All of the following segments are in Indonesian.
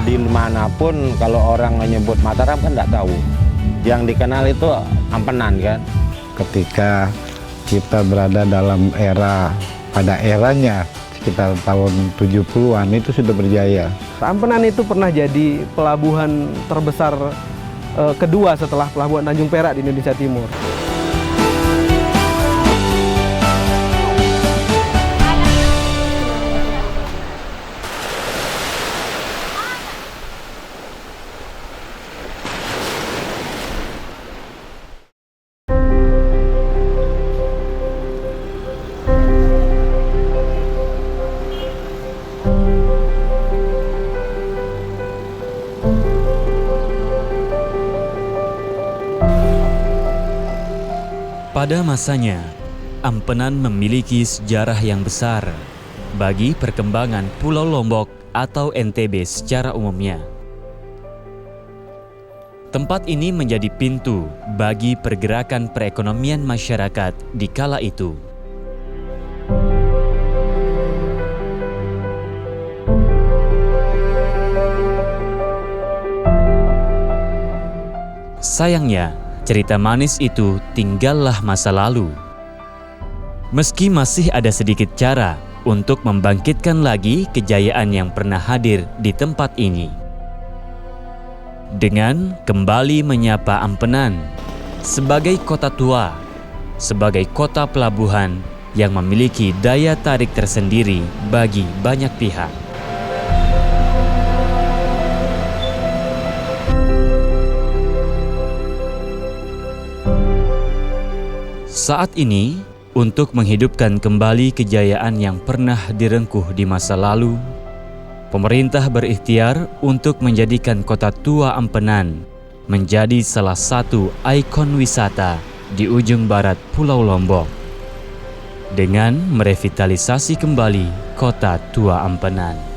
Dimanapun kalau orang menyebut Mataram kan nggak tahu. Yang dikenal itu Ampenan kan. Ketika kita berada dalam pada eranya sekitar tahun 70-an itu sudah berjaya. Ampenan itu pernah jadi pelabuhan terbesar kedua setelah pelabuhan Tanjung Perak di Indonesia Timur. Pada masanya, Ampenan memiliki sejarah yang besar bagi perkembangan Pulau Lombok atau NTB secara umumnya. Tempat ini menjadi pintu bagi pergerakan perekonomian masyarakat di kala itu. Sayangnya, cerita manis itu tinggallah masa lalu. Meski masih ada sedikit cara untuk membangkitkan lagi kejayaan yang pernah hadir di tempat ini. Dengan kembali menyapa Ampenan sebagai kota tua, sebagai kota pelabuhan yang memiliki daya tarik tersendiri bagi banyak pihak. Saat ini, untuk menghidupkan kembali kejayaan yang pernah direngkuh di masa lalu, pemerintah berikhtiar untuk menjadikan kota tua Ampenan menjadi salah satu ikon wisata di ujung barat Pulau Lombok dengan merevitalisasi kembali kota tua Ampenan.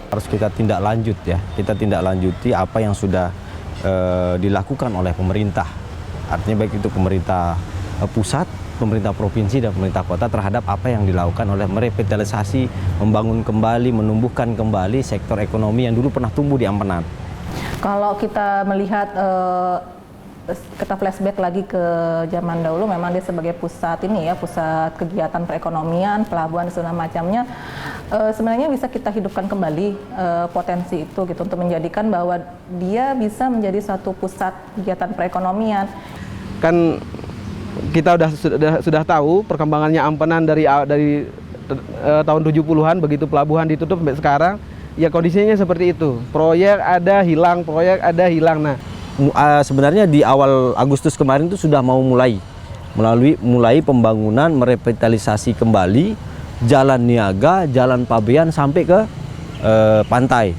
Harus kita tindak lanjut ya, kita tindak lanjuti apa yang sudah dilakukan oleh pemerintah. Artinya baik itu pemerintah pusat, pemerintah provinsi dan pemerintah kota terhadap apa yang dilakukan oleh merevitalisasi, membangun kembali, menumbuhkan kembali sektor ekonomi yang dulu pernah tumbuh di Ampenan. Kalau kita melihat kita flashback lagi ke zaman dahulu, memang dia sebagai pusat ini ya, pusat kegiatan perekonomian, pelabuhan dan segala macamnya. Sebenarnya bisa kita hidupkan kembali potensi itu gitu untuk menjadikan bahwa dia bisa menjadi suatu pusat kegiatan perekonomian. Kan kita sudah tahu perkembangannya Ampenan dari tahun 70-an, begitu pelabuhan ditutup sampai sekarang, ya kondisinya seperti itu. Proyek ada hilang, proyek ada hilang. Nah, sebenarnya di awal Agustus kemarin itu sudah mau mulai pembangunan merevitalisasi kembali Jalan Niaga, Jalan Pabean sampai ke pantai,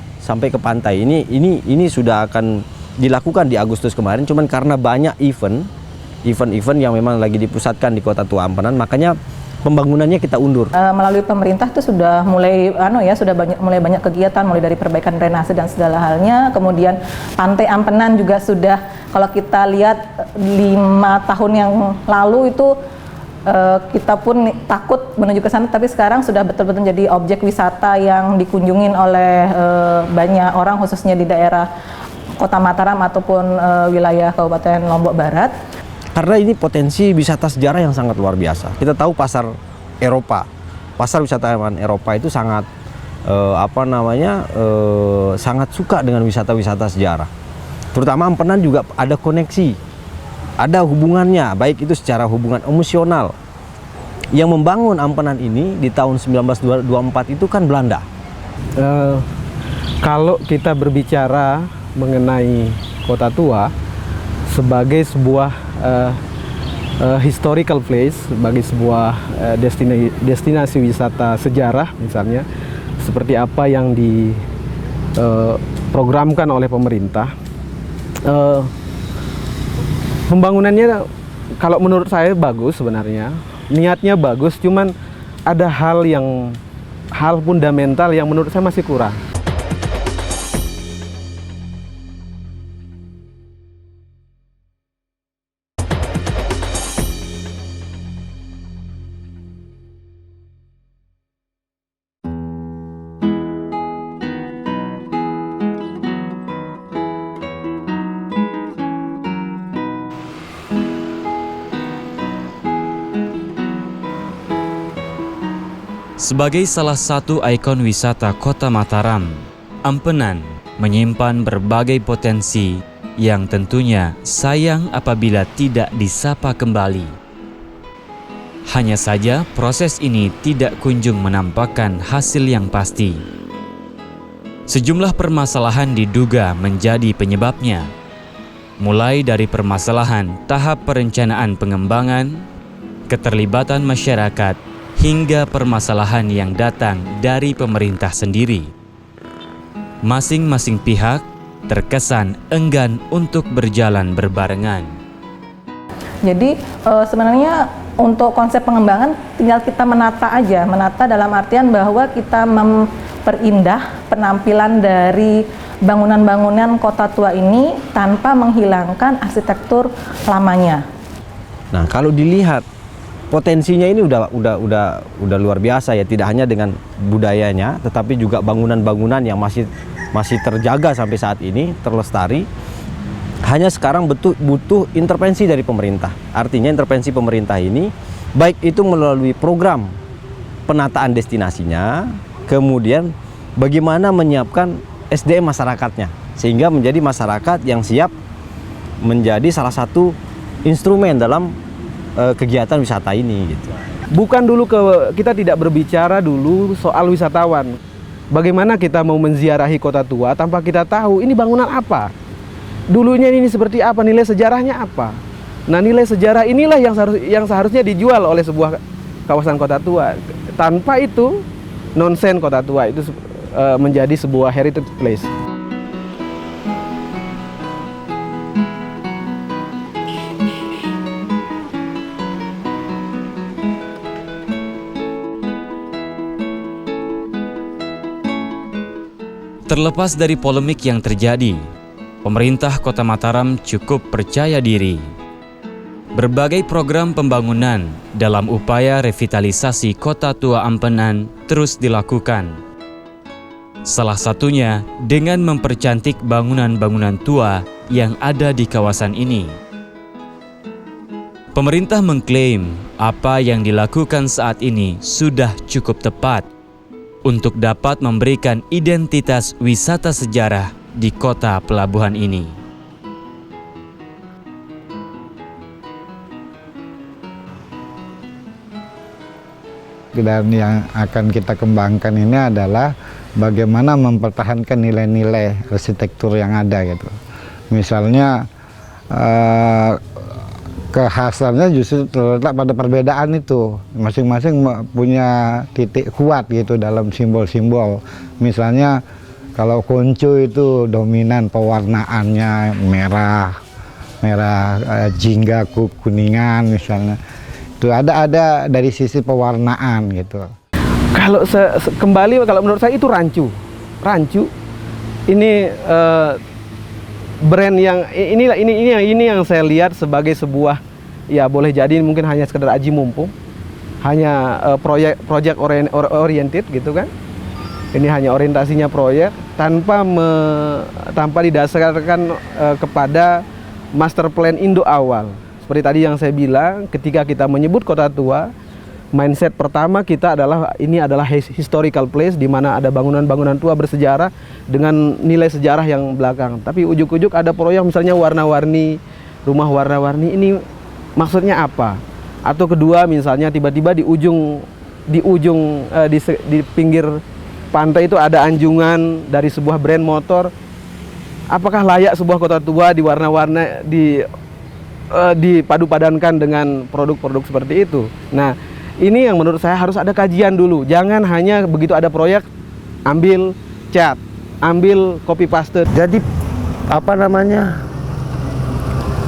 Ini sudah akan dilakukan di Agustus kemarin. Cuman karena banyak event yang memang lagi dipusatkan di Kota Tua Ampenan, makanya pembangunannya kita undur. Melalui pemerintah itu sudah mulai mulai banyak kegiatan, mulai dari perbaikan drainase dan segala halnya. Kemudian Pantai Ampenan juga sudah, kalau kita lihat 5 tahun yang lalu itu kita pun takut menuju ke sana, tapi sekarang sudah betul-betul jadi objek wisata yang dikunjungin oleh banyak orang, khususnya di daerah Kota Mataram ataupun wilayah Kabupaten Lombok Barat. Karena ini potensi wisata sejarah yang sangat luar biasa. Kita tahu pasar wisatawan Eropa itu sangat sangat suka dengan wisata-wisata sejarah. Terutama Ampenan juga ada koneksi, ada hubungannya, baik itu secara hubungan emosional. Yang membangun Ampenan ini di tahun 1924 itu kan Belanda. Kalau kita berbicara mengenai Kota Tua sebagai sebuah historical place, sebagai sebuah destinasi wisata sejarah misalnya, seperti apa yang diprogramkan oleh pemerintah. Pembangunannya kalau menurut saya bagus sebenarnya, niatnya bagus, cuman ada hal fundamental yang menurut saya masih kurang. Sebagai salah satu ikon wisata Kota Mataram, Ampenan menyimpan berbagai potensi yang tentunya sayang apabila tidak disapa kembali. Hanya saja proses ini tidak kunjung menampakkan hasil yang pasti. Sejumlah permasalahan diduga menjadi penyebabnya, mulai dari permasalahan tahap perencanaan pengembangan, keterlibatan masyarakat, hingga permasalahan yang datang dari pemerintah sendiri. Masing-masing pihak terkesan enggan untuk berjalan berbarengan. Jadi sebenarnya untuk konsep pengembangan tinggal kita menata aja, menata dalam artian bahwa kita memperindah penampilan dari bangunan-bangunan kota tua ini tanpa menghilangkan arsitektur lamanya. Nah, kalau dilihat potensinya ini udah luar biasa ya, tidak hanya dengan budayanya tetapi juga bangunan-bangunan yang masih terjaga sampai saat ini, terlestari. Hanya sekarang butuh intervensi dari pemerintah. Artinya intervensi pemerintah ini baik itu melalui program penataan destinasinya, kemudian bagaimana menyiapkan SDM masyarakatnya sehingga menjadi masyarakat yang siap menjadi salah satu instrumen dalam kegiatan wisata ini gitu. Bukan dulu kita tidak berbicara dulu soal wisatawan. Bagaimana kita mau menziarahi kota tua tanpa kita tahu ini bangunan apa, dulunya ini seperti apa, nilai sejarahnya apa. Nah, nilai sejarah inilah yang seharusnya dijual oleh sebuah kawasan kota tua. Tanpa itu nonsen kota tua itu menjadi sebuah heritage place. Terlepas dari polemik yang terjadi, pemerintah Kota Mataram cukup percaya diri. Berbagai program pembangunan dalam upaya revitalisasi Kota Tua Ampenan terus dilakukan. Salah satunya dengan mempercantik bangunan-bangunan tua yang ada di kawasan ini. Pemerintah mengklaim apa yang dilakukan saat ini sudah cukup tepat untuk dapat memberikan identitas wisata sejarah di kota pelabuhan ini. Dan yang akan kita kembangkan ini adalah bagaimana mempertahankan nilai-nilai arsitektur yang ada gitu. Misalnya kekhasannya justru terletak pada perbedaan itu. Masing-masing punya titik kuat gitu dalam simbol-simbol. Misalnya kalau Konco itu dominan pewarnaannya merah, jingga kuningan misalnya. Itu ada dari sisi pewarnaan gitu. Kalau kembali kalau menurut saya itu rancu. Ini brand yang ini yang saya lihat sebagai sebuah, ya boleh jadi mungkin hanya sekedar aji mumpung, hanya project oriented gitu kan. Ini hanya orientasinya proyek tanpa didasarkan kepada master plan Indo awal. Seperti tadi yang saya bilang, ketika kita menyebut kota tua, mindset pertama kita ini adalah historical place di mana ada bangunan-bangunan tua bersejarah dengan nilai sejarah yang belakang. Tapi ujuk-ujuk ada proyek misalnya warna-warni, rumah warna-warni, ini maksudnya apa? Atau kedua misalnya tiba-tiba di pinggir pantai itu ada anjungan dari sebuah brand motor. Apakah layak sebuah kota tua di warna-warna dipadu-padankan dengan produk-produk seperti itu? Nah, ini yang menurut saya harus ada kajian dulu. Jangan hanya begitu ada proyek ambil cat, ambil copy paste. Jadi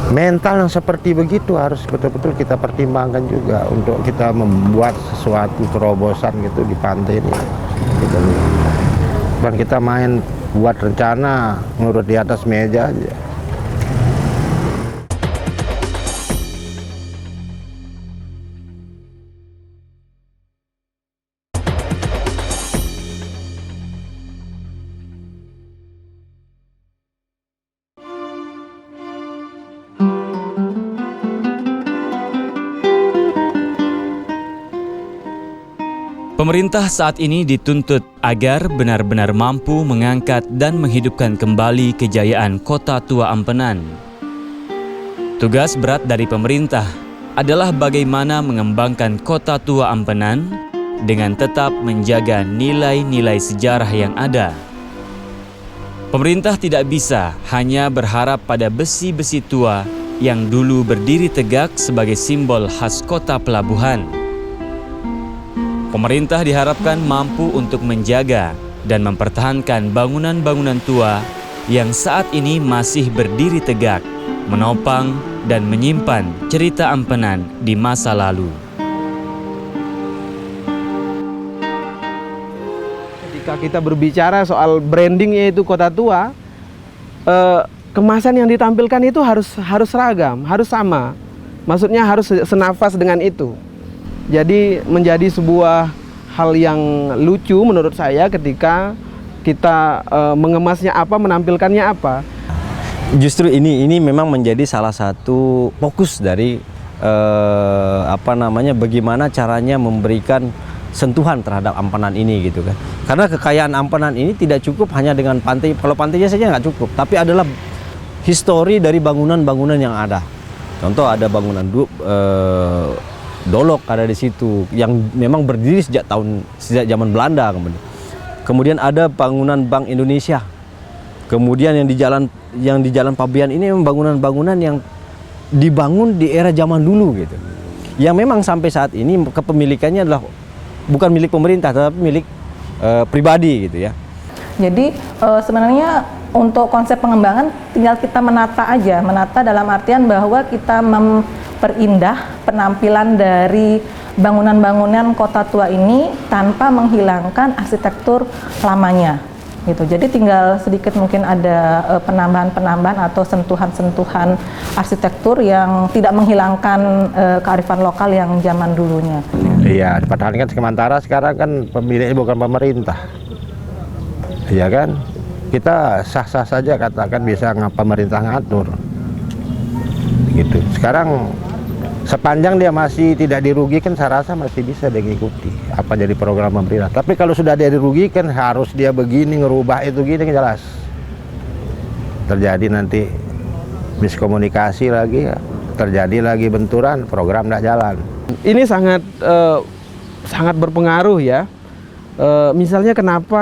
mental yang seperti begitu harus betul-betul kita pertimbangkan juga untuk kita membuat sesuatu terobosan gitu di pantai ini. Bukan kita main buat rencana ngurut di atas meja aja. Pemerintah saat ini dituntut agar benar-benar mampu mengangkat dan menghidupkan kembali kejayaan Kota Tua Ampenan. Tugas berat dari pemerintah adalah bagaimana mengembangkan Kota Tua Ampenan dengan tetap menjaga nilai-nilai sejarah yang ada. Pemerintah tidak bisa hanya berharap pada besi-besi tua yang dulu berdiri tegak sebagai simbol khas kota pelabuhan. Pemerintah diharapkan mampu untuk menjaga dan mempertahankan bangunan-bangunan tua yang saat ini masih berdiri tegak, menopang dan menyimpan cerita Ampenan di masa lalu. Ketika kita berbicara soal branding yaitu Kota Tua, kemasan yang ditampilkan itu harus seragam, harus sama. Maksudnya harus senafas dengan itu. Jadi menjadi sebuah hal yang lucu menurut saya ketika kita mengemasnya apa, menampilkannya apa. Justru ini memang menjadi salah satu fokus dari bagaimana caranya memberikan sentuhan terhadap Ampenan ini gitu kan. Karena kekayaan Ampenan ini tidak cukup hanya dengan pantai. Kalau pantainya saja nggak cukup, tapi adalah histori dari bangunan-bangunan yang ada. Contoh ada bangunan Dolok ada di situ yang memang berdiri sejak zaman Belanda. Kemudian ada bangunan Bank Indonesia. Kemudian yang di Jalan Pabean ini memang bangunan-bangunan yang dibangun di era zaman dulu gitu. Yang memang sampai saat ini kepemilikannya adalah bukan milik pemerintah tapi milik pribadi gitu ya. Jadi sebenarnya untuk konsep pengembangan tinggal kita menata aja, menata dalam artian bahwa kita memperindah penampilan dari bangunan-bangunan Kota Tua ini tanpa menghilangkan arsitektur lamanya gitu. Jadi tinggal sedikit mungkin ada penambahan-penambahan atau sentuhan-sentuhan arsitektur yang tidak menghilangkan kearifan lokal yang zaman dulunya. Iya, dipertahankan sementara sekarang kan pemiliknya bukan pemerintah. Iya kan? Kita sah-sah saja katakan bisa pemerintah ngatur. Gitu. Sekarang sepanjang dia masih tidak dirugikan, saya rasa masih bisa diikuti apa jadi program pemerintah. Tapi kalau sudah dia dirugikan, harus dia begini ngerubah itu gini jelas. Terjadi nanti miskomunikasi lagi, terjadi lagi benturan, program tidak jalan. Ini sangat berpengaruh ya. Misalnya kenapa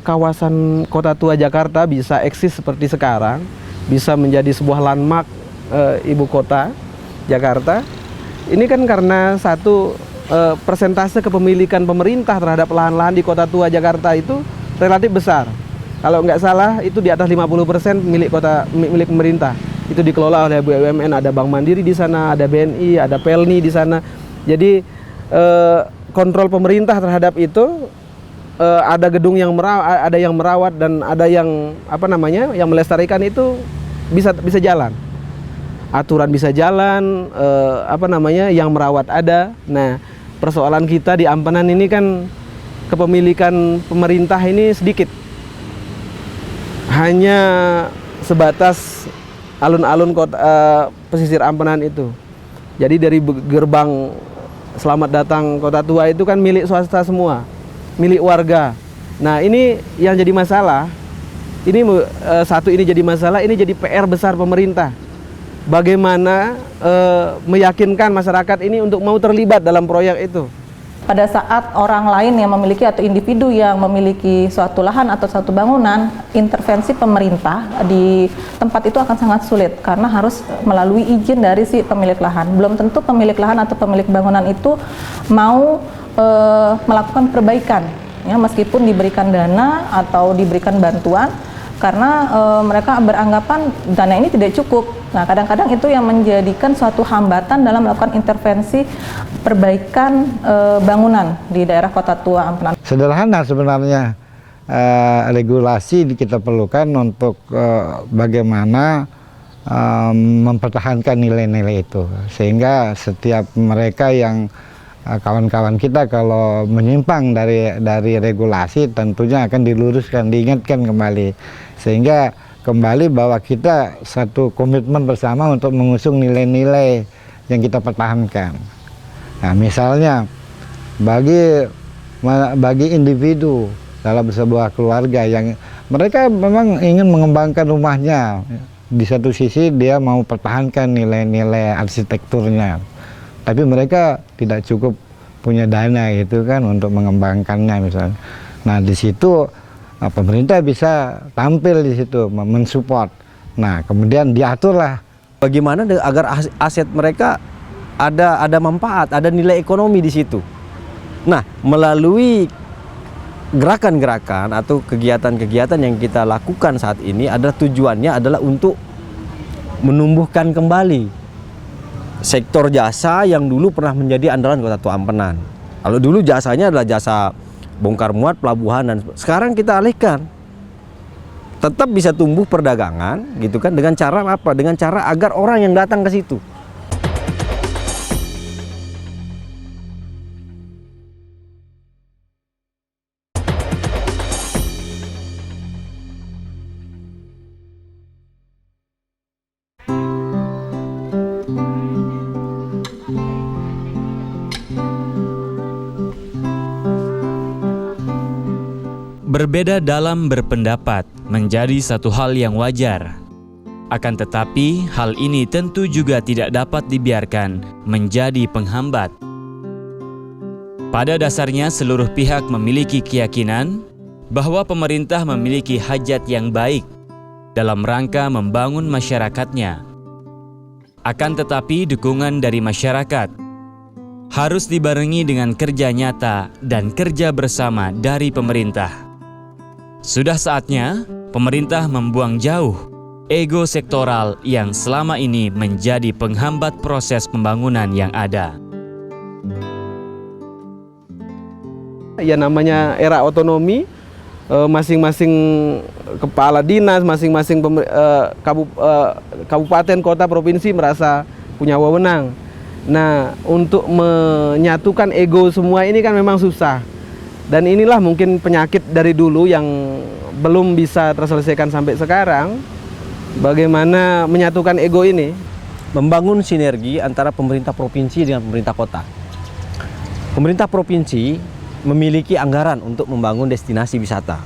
kawasan Kota Tua Jakarta bisa eksis seperti sekarang, bisa menjadi sebuah landmark ibu kota Jakarta. Ini kan karena satu persentase kepemilikan pemerintah terhadap lahan-lahan di Kota Tua Jakarta itu relatif besar. Kalau nggak salah itu di atas 50% milik pemerintah. Itu dikelola oleh BUMN, ada Bank Mandiri di sana, ada BNI, ada Pelni di sana. Jadi kontrol pemerintah terhadap itu, ada gedung yang ada yang merawat dan ada yang yang melestarikan itu bisa jalan. Aturan bisa jalan, yang merawat ada. Nah, persoalan kita di Ampenan ini kan kepemilikan pemerintah ini sedikit. Hanya sebatas alun-alun pesisir Ampenan itu. Jadi dari gerbang Selamat Datang Kota Tua itu kan milik swasta semua, milik warga. Nah, ini yang jadi masalah. Ini ini jadi masalah, ini jadi PR besar pemerintah. Bagaimana meyakinkan masyarakat ini untuk mau terlibat dalam proyek itu. Pada saat orang lain yang memiliki atau individu yang memiliki suatu lahan atau suatu bangunan, intervensi pemerintah di tempat itu akan sangat sulit karena harus melalui izin dari si pemilik lahan. Belum tentu pemilik lahan atau pemilik bangunan itu mau melakukan perbaikan ya, meskipun diberikan dana atau diberikan bantuan, karena mereka beranggapan dana ini tidak cukup. Nah, kadang-kadang itu yang menjadikan suatu hambatan dalam melakukan intervensi perbaikan bangunan di daerah Kota Tua Ampenan. Sederhana sebenarnya, regulasi kita perlukan untuk bagaimana mempertahankan nilai-nilai itu, sehingga setiap mereka yang kawan-kawan kita kalau menyimpang dari regulasi tentunya akan diluruskan, diingatkan kembali, sehingga kembali bahwa kita satu komitmen bersama untuk mengusung nilai-nilai yang kita pertahankan. Nah, misalnya bagi individu dalam sebuah keluarga yang mereka memang ingin mengembangkan rumahnya, di satu sisi dia mau pertahankan nilai-nilai arsitekturnya, tapi mereka tidak cukup punya dana gitu kan untuk mengembangkannya misalnya. Nah, di situ pemerintah bisa tampil di situ mensupport. Nah, kemudian diaturlah Bagaimana agar aset mereka ada manfaat, ada nilai ekonomi di situ. Nah, melalui gerakan-gerakan atau kegiatan-kegiatan yang kita lakukan saat ini, ada tujuannya adalah untuk menumbuhkan kembali sektor jasa yang dulu pernah menjadi andalan Kota Tua Ampenan. Kalau dulu jasanya adalah jasa bongkar muat, pelabuhan, dan sekarang kita alihkan. Tetap bisa tumbuh perdagangan gitu kan, dengan cara apa? Dengan cara agar orang yang datang ke situ. Berbeda dalam berpendapat menjadi satu hal yang wajar. Akan tetapi, hal ini tentu juga tidak dapat dibiarkan menjadi penghambat. Pada dasarnya, seluruh pihak memiliki keyakinan bahwa pemerintah memiliki hajat yang baik dalam rangka membangun masyarakatnya. Akan tetapi, dukungan dari masyarakat harus dibarengi dengan kerja nyata dan kerja bersama dari pemerintah. Sudah saatnya pemerintah membuang jauh ego sektoral yang selama ini menjadi penghambat proses pembangunan yang ada. Ya, namanya era otonomi, masing-masing kepala dinas, masing-masing kabupaten, kota, provinsi merasa punya wewenang. Nah, untuk menyatukan ego semua ini kan memang susah. Dan inilah mungkin penyakit dari dulu yang belum bisa terselesaikan sampai sekarang. Bagaimana menyatukan ego ini? Membangun sinergi antara pemerintah provinsi dengan pemerintah kota. Pemerintah provinsi memiliki anggaran untuk membangun destinasi wisata.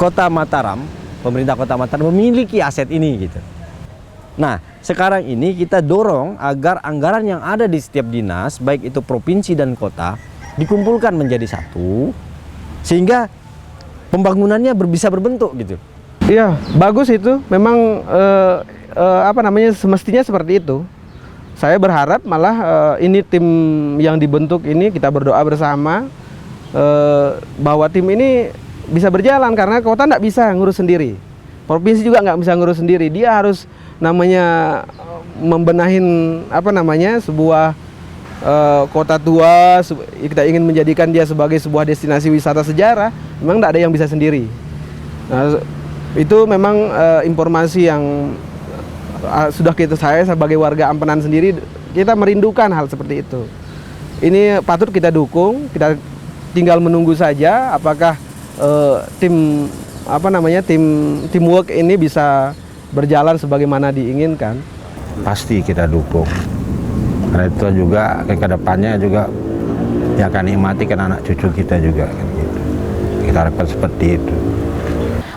Kota Mataram, pemerintah Kota Mataram memiliki aset ini gitu. Nah, sekarang ini kita dorong agar anggaran yang ada di setiap dinas, baik itu provinsi dan kota, dikumpulkan menjadi satu, sehingga pembangunannya bisa berbentuk gitu. Iya, bagus itu. Memang semestinya seperti itu. Saya berharap malah ini tim yang dibentuk ini, kita berdoa bersama bahwa tim ini bisa berjalan, karena kota nggak bisa ngurus sendiri, provinsi juga nggak bisa ngurus sendiri. Dia harus membenahin sebuah kota tua. Kita ingin menjadikan dia sebagai sebuah destinasi wisata sejarah. Memang tidak ada yang bisa sendiri. Nah, itu memang informasi yang sudah saya sebagai warga Ampenan sendiri, kita merindukan hal seperti itu. Ini patut kita dukung. Kita tinggal menunggu saja apakah teamwork ini bisa berjalan sebagaimana diinginkan. Pasti kita dukung. Karena itu juga ke depannya juga yang akan nikmati kan anak cucu kita juga kan gitu. Kita harapkan seperti itu.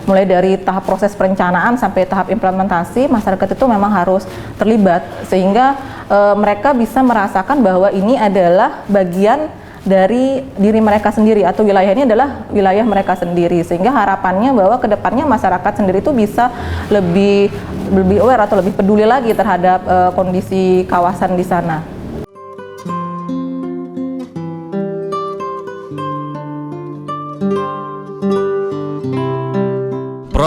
Mulai dari tahap proses perencanaan sampai tahap implementasi, masyarakat itu memang harus terlibat, sehingga mereka bisa merasakan bahwa ini adalah bagian dari diri mereka sendiri, atau wilayah ini adalah wilayah mereka sendiri, sehingga harapannya bahwa kedepannya masyarakat sendiri itu bisa lebih aware atau lebih peduli lagi terhadap kondisi kawasan di sana.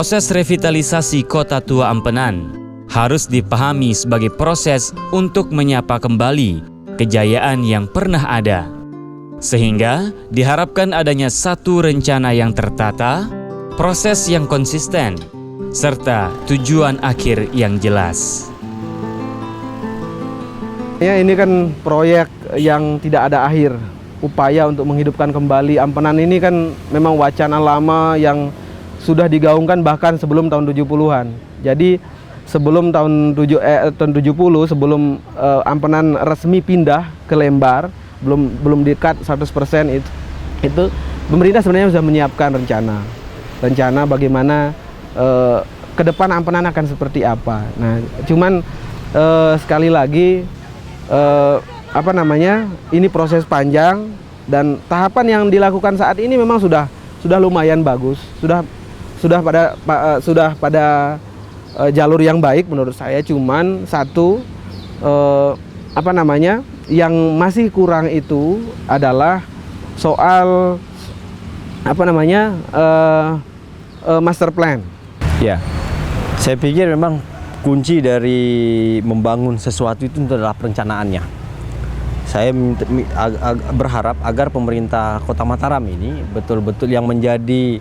Proses revitalisasi Kota Tua Ampenan harus dipahami sebagai proses untuk menyapa kembali kejayaan yang pernah ada. Sehingga diharapkan adanya satu rencana yang tertata, proses yang konsisten, serta tujuan akhir yang jelas. Ya, ini kan proyek yang tidak ada akhir. Upaya untuk menghidupkan kembali Ampenan ini kan memang wacana lama yang sudah digaungkan bahkan sebelum tahun 70-an. Jadi sebelum tahun 70, sebelum Ampenan resmi pindah ke Lembar, belum di-cut 100% itu pemerintah sebenarnya sudah menyiapkan rencana bagaimana ke depan Ampenan akan seperti apa. Nah, cuman sekali lagi ini proses panjang dan tahapan yang dilakukan saat ini memang sudah lumayan bagus, sudah pada jalur yang baik menurut saya. Cuman satu yang masih kurang itu adalah soal master plan. Ya, saya pikir memang kunci dari membangun sesuatu itu adalah perencanaannya. Saya berharap agar pemerintah Kota Mataram ini betul-betul yang menjadi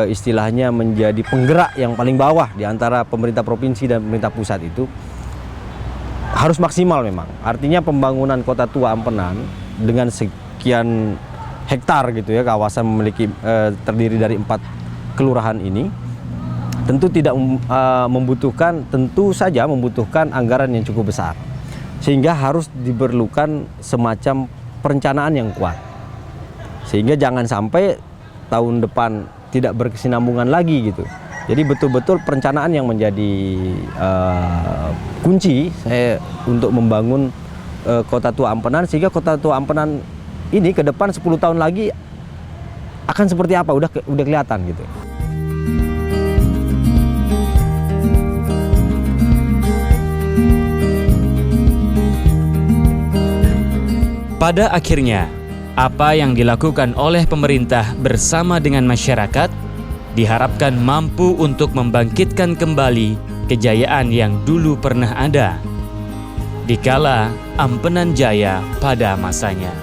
istilahnya menjadi penggerak yang paling bawah di antara pemerintah provinsi dan pemerintah pusat itu harus maksimal memang. Artinya pembangunan Kota Tua Ampenan dengan sekian hektar gitu ya, kawasan memiliki terdiri dari 4 kelurahan ini tentu tentu saja membutuhkan anggaran yang cukup besar, sehingga harus diperlukan semacam perencanaan yang kuat, sehingga jangan sampai tahun depan tidak berkesinambungan lagi gitu. Jadi betul-betul perencanaan yang menjadi kunci saya untuk membangun Kota Tua Ampenan, sehingga Kota Tua Ampenan ini ke depan 10 tahun lagi akan seperti apa udah kelihatan gitu. Pada akhirnya, apa yang dilakukan oleh pemerintah bersama dengan masyarakat diharapkan mampu untuk membangkitkan kembali kejayaan yang dulu pernah ada dikala Ampenan jaya pada masanya.